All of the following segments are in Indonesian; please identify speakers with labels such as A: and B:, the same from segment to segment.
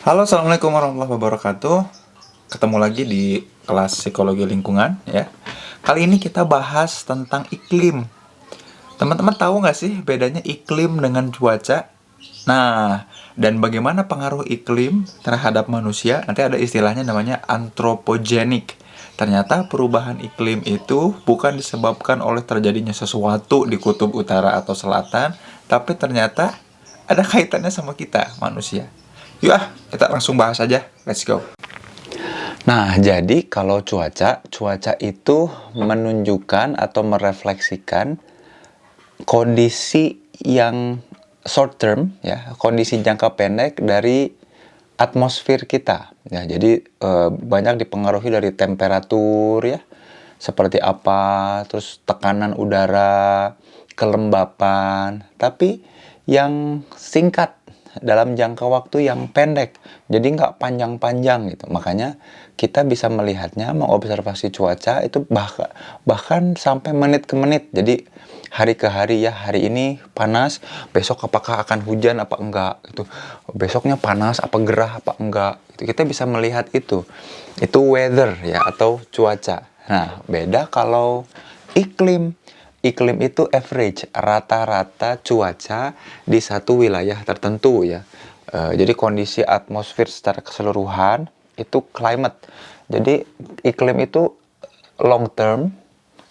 A: Halo, assalamualaikum warahmatullahi wabarakatuh. Ketemu lagi di kelas psikologi lingkungan ya. Kali ini kita bahas tentang iklim. Teman-teman tahu nggak sih bedanya iklim dengan cuaca? Nah, dan bagaimana pengaruh iklim terhadap manusia? Nanti ada istilahnya namanya antropogenik. Ternyata perubahan iklim itu bukan disebabkan oleh terjadinya sesuatu di kutub utara atau selatan, tapi ternyata ada kaitannya sama kita, manusia. Yuk kita langsung bahas aja. Let's go.
B: Nah, jadi kalau cuaca itu menunjukkan atau merefleksikan kondisi yang short term, ya, kondisi jangka pendek dari atmosfer kita. Ya, jadi banyak dipengaruhi dari temperatur, ya, seperti apa, terus tekanan udara, kelembapan. Tapi yang singkat dalam jangka waktu yang pendek, jadi nggak panjang-panjang gitu. Makanya kita bisa melihatnya, mengobservasi cuaca itu bahkan sampai menit ke menit. Jadi hari ke hari, ya, hari ini panas, besok apakah akan hujan apa enggak gitu. Besoknya panas apa gerah apa enggak gitu. Kita bisa melihat itu weather, ya, atau cuaca. Nah, beda kalau iklim. Iklim itu average, rata-rata cuaca di satu wilayah tertentu, ya. Jadi kondisi atmosfer secara keseluruhan itu climate. Jadi iklim itu long term,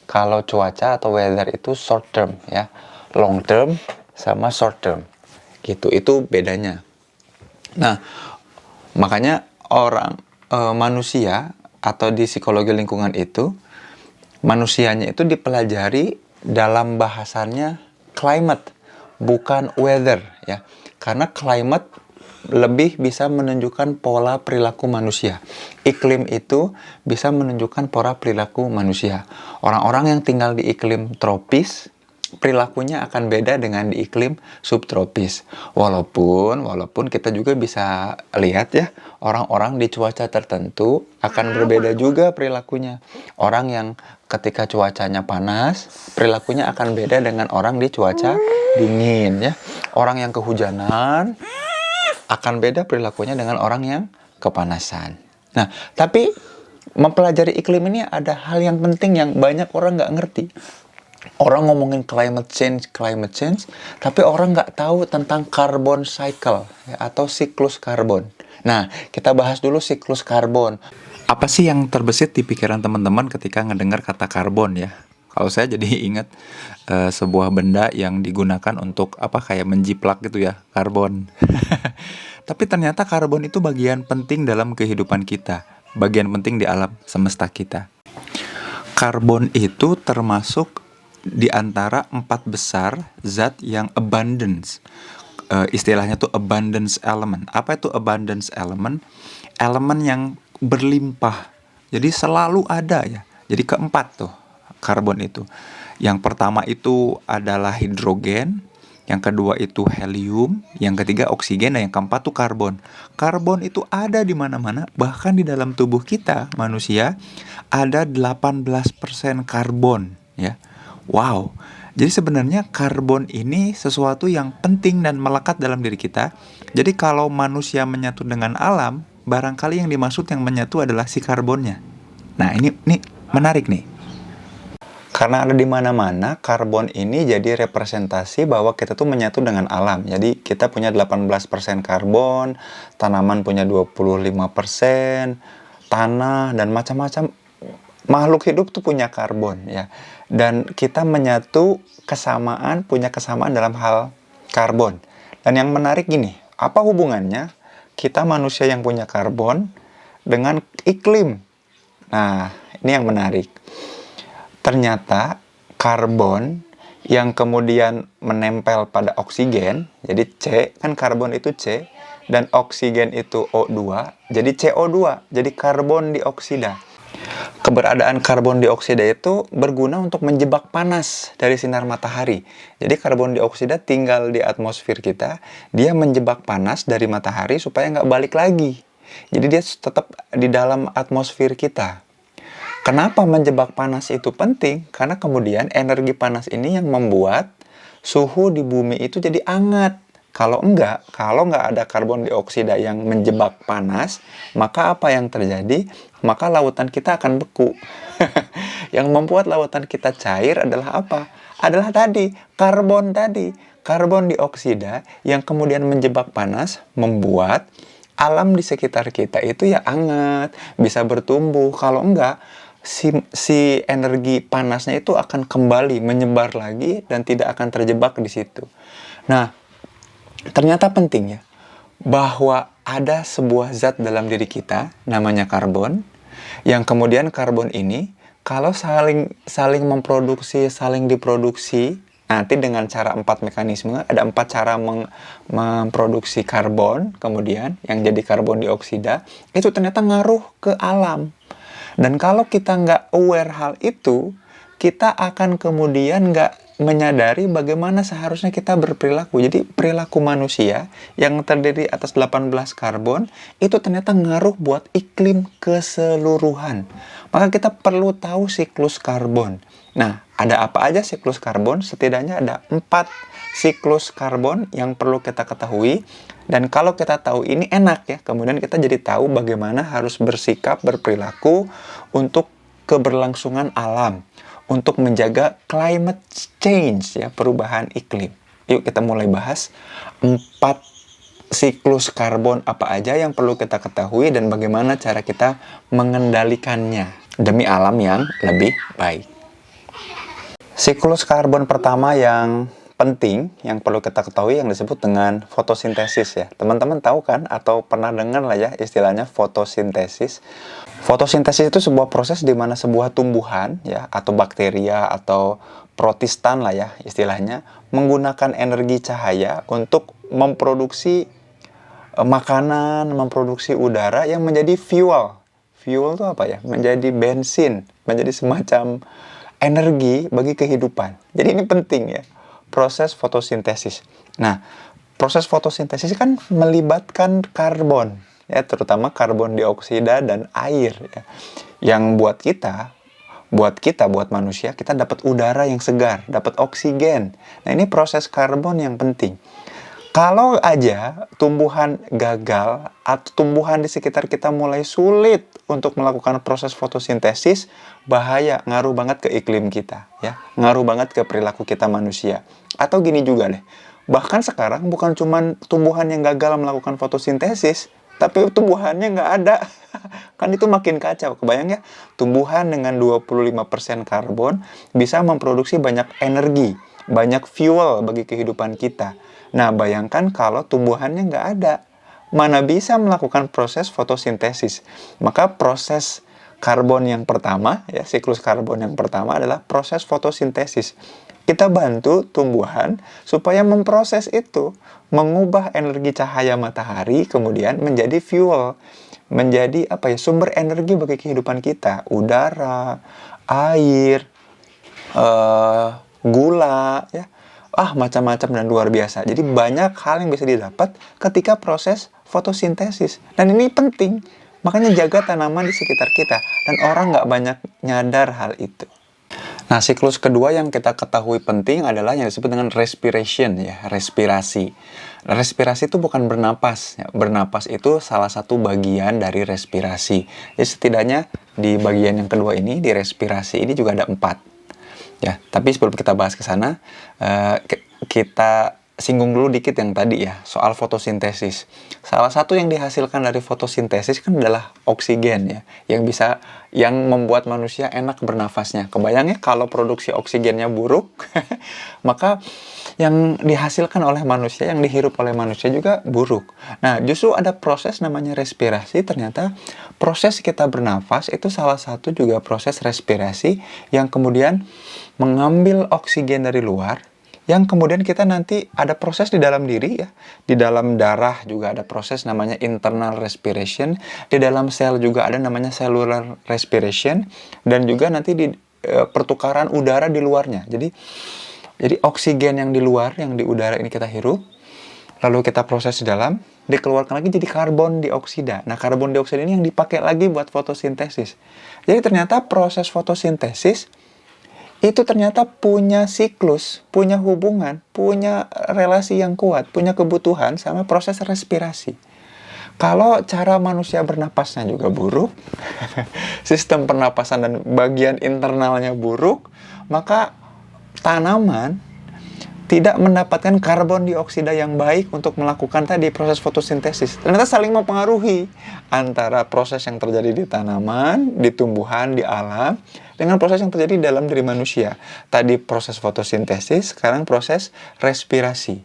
B: kalau cuaca atau weather itu short term, ya. Long term sama short term. Gitu, itu bedanya. Nah, makanya manusia atau di psikologi lingkungan itu manusianya itu dipelajari dalam bahasannya climate, bukan weather, ya. Karena climate lebih bisa menunjukkan pola perilaku manusia. Iklim itu bisa menunjukkan pola perilaku manusia. Orang-orang yang tinggal di iklim tropis, perilakunya akan beda dengan di iklim subtropis. Walaupun kita juga bisa lihat, ya, orang-orang di cuaca tertentu akan berbeda juga perilakunya. Orang yang ketika cuacanya panas, perilakunya akan beda dengan orang di cuaca dingin, ya. Orang yang kehujanan akan beda perilakunya dengan orang yang kepanasan. Nah, tapi mempelajari iklim ini ada hal yang penting yang banyak orang nggak ngerti. Orang ngomongin climate change, tapi orang nggak tahu tentang carbon cycle, ya, atau siklus karbon. Nah, kita bahas dulu siklus karbon.
A: Apa sih yang terbesit di pikiran teman-teman ketika ngedengar kata karbon ya? Kalau saya jadi ingat sebuah benda yang digunakan untuk kayak menjiplak gitu ya, karbon. Tapi ternyata karbon itu bagian penting dalam kehidupan kita, bagian penting di alam semesta kita. Karbon itu termasuk di antara 4 besar zat yang abundance. Istilahnya tuh abundance element. Apa itu abundance element? Elemen yang berlimpah. Jadi selalu ada, ya. Jadi keempat tuh karbon itu. Yang pertama itu adalah hidrogen, yang kedua itu helium, yang ketiga oksigen, dan yang keempat tuh karbon. Karbon itu ada di mana-mana, bahkan di dalam tubuh kita manusia ada 18% karbon, ya. Wow. Jadi sebenarnya karbon ini sesuatu yang penting dan melekat dalam diri kita. Jadi kalau manusia menyatu dengan alam, barangkali yang dimaksud yang menyatu adalah si karbonnya. Nah, ini menarik nih.
B: Karena ada di mana-mana, karbon ini jadi representasi bahwa kita tuh menyatu dengan alam. Jadi kita punya 18% karbon, tanaman punya 25%, tanah dan macam-macam makhluk hidup tuh punya karbon, ya. Dan kita punya kesamaan dalam hal karbon. Dan yang menarik gini, apa hubungannya kita manusia yang punya karbon dengan iklim? Nah, ini yang menarik. Ternyata karbon yang kemudian menempel pada oksigen, jadi C, kan karbon itu C, dan oksigen itu O2, jadi CO2, jadi karbon dioksida. Keberadaan karbon dioksida itu berguna untuk menjebak panas dari sinar matahari. Jadi karbon dioksida tinggal di atmosfer kita, dia menjebak panas dari matahari supaya nggak balik lagi. Jadi dia tetap di dalam atmosfer kita. Kenapa menjebak panas itu penting? Karena kemudian energi panas ini yang membuat suhu di bumi itu jadi hangat. Kalau nggak ada karbon dioksida yang menjebak panas, maka apa yang terjadi? Maka lautan kita akan beku. Yang membuat lautan kita cair adalah apa? Adalah tadi, karbon dioksida yang kemudian menjebak panas, membuat alam di sekitar kita itu ya hangat, bisa bertumbuh. Kalau enggak, si energi panasnya itu akan kembali menyebar lagi dan tidak akan terjebak di situ. Nah, ternyata penting ya, bahwa ada sebuah zat dalam diri kita, namanya karbon, yang kemudian karbon ini, kalau saling diproduksi, nanti dengan cara 4 mekanisme, ada 4 cara memproduksi karbon, kemudian yang jadi karbon dioksida, itu ternyata ngaruh ke alam. Dan kalau kita nggak aware hal itu, kita akan kemudian nggak menyadari bagaimana seharusnya kita berperilaku. Jadi perilaku manusia yang terdiri atas 18 karbon, itu ternyata ngaruh buat iklim keseluruhan. Maka kita perlu tahu siklus karbon. Nah, ada apa aja siklus karbon? Setidaknya ada 4 siklus karbon yang perlu kita ketahui. Dan kalau kita tahu ini enak ya, kemudian kita jadi tahu bagaimana harus bersikap, berperilaku untuk keberlangsungan alam, untuk menjaga climate change ya, perubahan iklim. Yuk kita mulai bahas 4 siklus karbon apa aja yang perlu kita ketahui dan bagaimana cara kita mengendalikannya demi alam yang lebih baik. Siklus karbon pertama yang penting yang perlu kita ketahui yang disebut dengan fotosintesis ya. Teman-teman tahu kan atau pernah dengar lah ya istilahnya fotosintesis. Fotosintesis itu sebuah proses di mana sebuah tumbuhan ya atau bakteria atau protistan lah ya istilahnya menggunakan energi cahaya untuk memproduksi makanan, memproduksi udara yang menjadi fuel. Fuel itu apa ya? Menjadi bensin, menjadi semacam energi bagi kehidupan. Jadi ini penting ya, proses fotosintesis. Nah, proses fotosintesis kan melibatkan karbon, ya terutama karbon dioksida dan air. Ya. Yang buat manusia, kita dapat udara yang segar, dapat oksigen. Nah, ini proses karbon yang penting. Kalau aja tumbuhan gagal atau tumbuhan di sekitar kita mulai sulit untuk melakukan proses fotosintesis, bahaya, ngaruh banget ke iklim kita, ya, ngaruh banget ke perilaku kita manusia. Atau gini juga deh, bahkan sekarang bukan cuma tumbuhan yang gagal melakukan fotosintesis, tapi tumbuhannya nggak ada. Kan itu makin kacau. Kebayang ya, tumbuhan dengan 25% karbon bisa memproduksi banyak energi, banyak fuel bagi kehidupan kita. Nah, bayangkan kalau tumbuhannya nggak ada. Mana bisa melakukan proses fotosintesis. Maka proses karbon yang pertama, ya, siklus karbon yang pertama adalah proses fotosintesis. Kita bantu tumbuhan supaya memproses itu, mengubah energi cahaya matahari kemudian menjadi fuel, menjadi sumber energi bagi kehidupan kita, udara, air, gula, ya, macam-macam dan luar biasa. Jadi banyak hal yang bisa didapat ketika proses fotosintesis, dan ini penting. Makanya jaga tanaman di sekitar kita, dan orang nggak banyak nyadar hal itu. Nah, siklus kedua yang kita ketahui penting adalah yang disebut dengan respiration, ya, respirasi. Respirasi itu bukan bernapas, ya. Bernapas itu salah satu bagian dari respirasi. Jadi setidaknya di bagian yang kedua ini, di respirasi ini juga ada 4. Ya, tapi sebelum kita bahas ke sana, kita singgung dulu dikit yang tadi ya, soal fotosintesis. Salah satu yang dihasilkan dari fotosintesis kan adalah oksigen ya, yang membuat manusia enak bernafasnya. Kebayang ya kalau produksi oksigennya buruk, maka yang dihasilkan oleh manusia, yang dihirup oleh manusia juga buruk. Nah, justru ada proses namanya respirasi. Ternyata proses kita bernafas itu salah satu juga proses respirasi yang kemudian mengambil oksigen dari luar, yang kemudian kita nanti ada proses di dalam diri ya, di dalam darah juga ada proses namanya internal respiration, di dalam sel juga ada namanya cellular respiration, dan juga nanti di pertukaran udara di luarnya. Jadi oksigen yang di luar, yang di udara ini kita hirup, lalu kita proses di dalam, dikeluarkan lagi jadi karbon dioksida. Nah, karbon dioksida ini yang dipakai lagi buat fotosintesis. Jadi ternyata proses fotosintesis itu ternyata punya siklus, punya hubungan, punya relasi yang kuat, punya kebutuhan sama proses respirasi. Kalau cara manusia bernapasnya juga buruk, sistem pernapasan dan bagian internalnya buruk, maka tanaman tidak mendapatkan karbon dioksida yang baik untuk melakukan tadi proses fotosintesis. Ternyata saling mempengaruhi antara proses yang terjadi di tanaman, di tumbuhan, di alam, dengan proses yang terjadi di dalam diri manusia. Tadi proses fotosintesis, sekarang proses respirasi.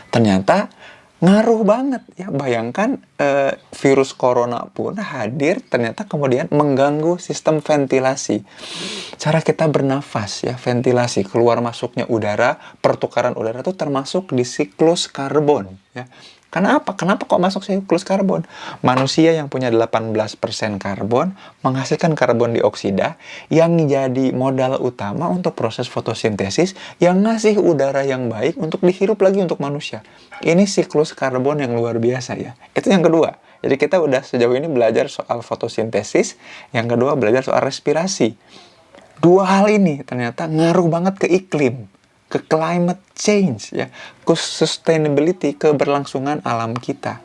B: Ternyata ngaruh banget ya. Bayangkan virus corona pun hadir ternyata kemudian mengganggu sistem ventilasi. Cara kita bernafas ya, ventilasi, keluar masuknya udara, pertukaran udara itu termasuk di siklus karbon ya. Karena apa? Kenapa kok masuk siklus karbon? Manusia yang punya 18% karbon menghasilkan karbon dioksida yang jadi modal utama untuk proses fotosintesis yang ngasih udara yang baik untuk dihirup lagi untuk manusia. Ini siklus karbon yang luar biasa ya. Itu yang kedua. Jadi kita udah sejauh ini belajar soal fotosintesis, yang kedua belajar soal respirasi. Dua hal ini ternyata ngaruh banget ke iklim, ke climate change ya, ke sustainability, keberlangsungan alam kita.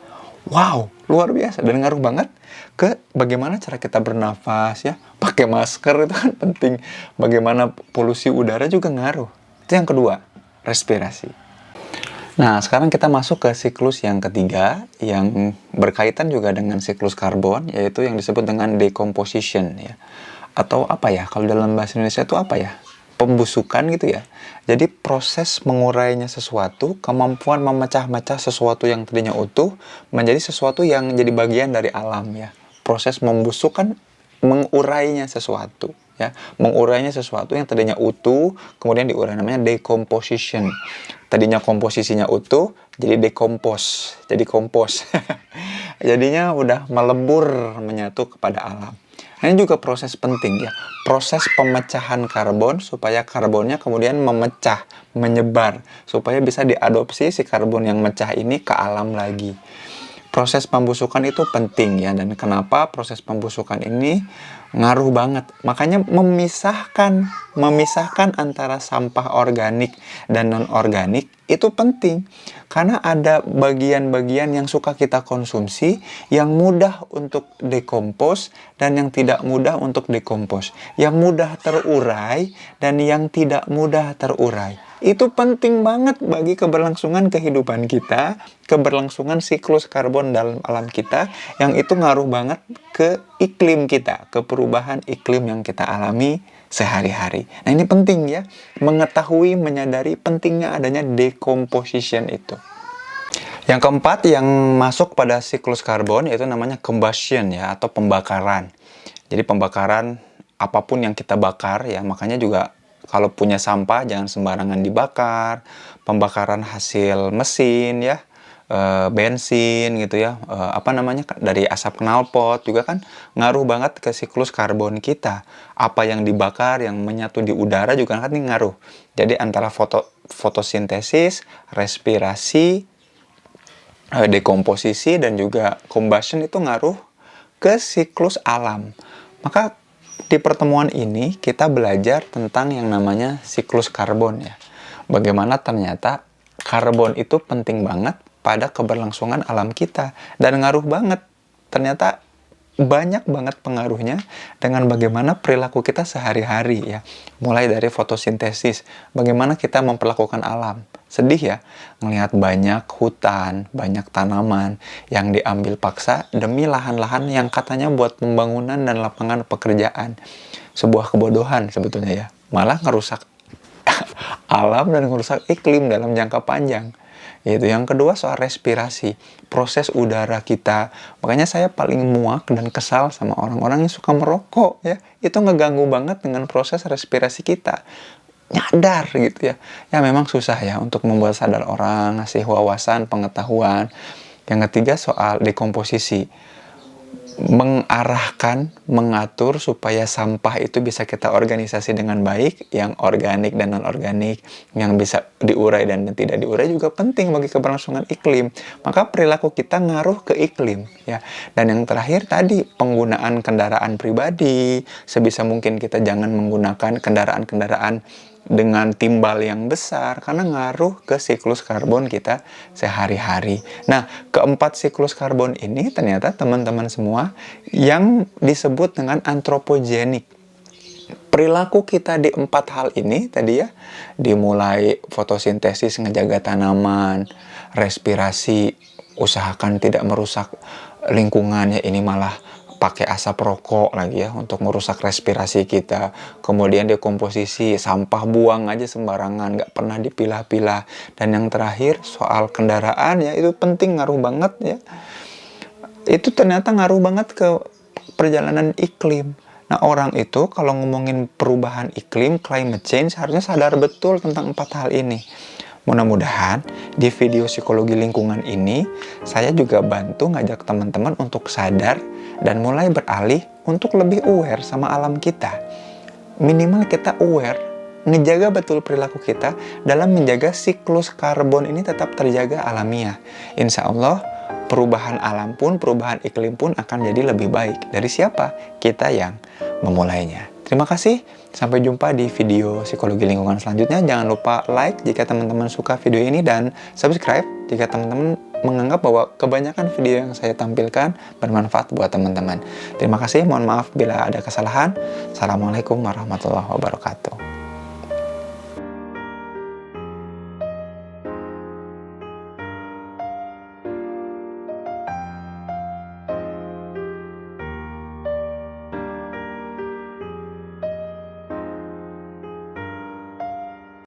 B: Wow, luar biasa dan ngaruh banget ke bagaimana cara kita bernafas ya. Pakai masker itu kan penting. Bagaimana polusi udara juga ngaruh. Itu yang kedua, respirasi. Nah, sekarang kita masuk ke siklus yang ketiga yang berkaitan juga dengan siklus karbon, yaitu yang disebut dengan decomposition ya. Atau apa ya, kalau dalam bahasa Indonesia itu apa ya? Pembusukan gitu ya. Jadi proses mengurainya sesuatu, kemampuan memecah-mecah sesuatu yang tadinya utuh menjadi sesuatu yang jadi bagian dari alam ya. Proses membusukkan, mengurainya sesuatu ya. Mengurainya sesuatu yang tadinya utuh kemudian diurai, namanya decomposition. Tadinya komposisinya utuh jadi dekompos, jadi kompos. Jadinya udah melebur, menyatu kepada alam. Ini juga proses penting ya, proses pemecahan karbon supaya karbonnya kemudian memecah, menyebar, supaya bisa diadopsi si karbon yang mecah ini ke alam lagi. Proses pembusukan itu penting ya, dan kenapa proses pembusukan ini ngaruh banget. Makanya memisahkan antara sampah organik dan non-organik itu penting. Karena ada bagian-bagian yang suka kita konsumsi, yang mudah untuk dekompos dan yang tidak mudah untuk dekompos. Yang mudah terurai dan yang tidak mudah terurai. Itu penting banget bagi keberlangsungan kehidupan kita, keberlangsungan siklus karbon dalam alam kita, yang itu ngaruh banget ke iklim kita, ke perubahan iklim yang kita alami sehari-hari. Nah, ini penting ya, mengetahui, menyadari pentingnya adanya decomposition itu. Yang keempat yang masuk pada siklus karbon yaitu namanya combustion ya, atau pembakaran. Jadi pembakaran apapun yang kita bakar ya, makanya juga kalau punya sampah jangan sembarangan dibakar. Pembakaran hasil mesin ya, bensin gitu ya, dari asap knalpot juga kan ngaruh banget ke siklus karbon kita. Apa yang dibakar, yang menyatu di udara juga kan ini ngaruh. Jadi antara fotosintesis, respirasi, dekomposisi dan juga combustion itu ngaruh ke siklus alam. Maka di pertemuan ini kita belajar tentang yang namanya siklus karbon ya. Bagaimana ternyata karbon itu penting banget pada keberlangsungan alam kita dan ngaruh banget. Ternyata banyak banget pengaruhnya dengan bagaimana perilaku kita sehari-hari ya. Mulai dari fotosintesis, bagaimana kita memperlakukan alam. Sedih ya, ngelihat banyak hutan, banyak tanaman yang diambil paksa demi lahan-lahan yang katanya buat pembangunan dan lapangan pekerjaan. Sebuah kebodohan sebetulnya ya. Malah ngerusak alam dan ngerusak iklim dalam jangka panjang. Yaitu yang kedua soal respirasi, proses udara kita. Makanya saya paling muak dan kesal sama orang-orang yang suka merokok ya. Itu ngeganggu banget dengan proses respirasi kita. Nyadar gitu ya. Ya memang susah ya untuk membuat sadar orang, ngasih wawasan, pengetahuan. Yang ketiga soal dekomposisi. mengarahkan, mengatur supaya sampah itu bisa kita organisasi dengan baik, yang organik dan non-organik, yang bisa diurai dan tidak diurai juga penting bagi keberlangsungan iklim. Maka perilaku kita ngaruh ke iklim, ya. Dan yang terakhir tadi, penggunaan kendaraan pribadi, sebisa mungkin kita jangan menggunakan kendaraan-kendaraan dengan timbal yang besar karena ngaruh ke siklus karbon kita sehari-hari. Nah, keempat siklus karbon ini ternyata teman-teman semua yang disebut dengan antropogenik. Perilaku kita di 4 hal ini tadi ya, dimulai fotosintesis ngejaga tanaman, respirasi, usahakan tidak merusak lingkungannya, ini malah pakai asap rokok lagi ya untuk merusak respirasi kita. Kemudian dekomposisi, sampah buang aja sembarangan, nggak pernah dipilah-pilah. Dan yang terakhir soal kendaraan ya, itu penting, ngaruh banget ya. Itu ternyata ngaruh banget ke perjalanan iklim. Nah, orang itu kalau ngomongin perubahan iklim, climate change, harusnya sadar betul tentang 4 hal ini. Mudah-mudahan di video psikologi lingkungan ini saya juga bantu ngajak teman-teman untuk sadar dan mulai beralih untuk lebih aware sama alam kita. Minimal kita aware, ngejaga betul perilaku kita dalam menjaga siklus karbon ini tetap terjaga alamiah. Insya Allah perubahan alam pun, perubahan iklim pun akan jadi lebih baik. Dari siapa? Kita yang memulainya. Terima kasih. Sampai jumpa di video psikologi lingkungan selanjutnya. Jangan lupa like jika teman-teman suka video ini dan subscribe jika teman-teman menganggap bahwa kebanyakan video yang saya tampilkan bermanfaat buat teman-teman. Terima kasih. Mohon maaf bila ada kesalahan. Assalamualaikum warahmatullahi wabarakatuh.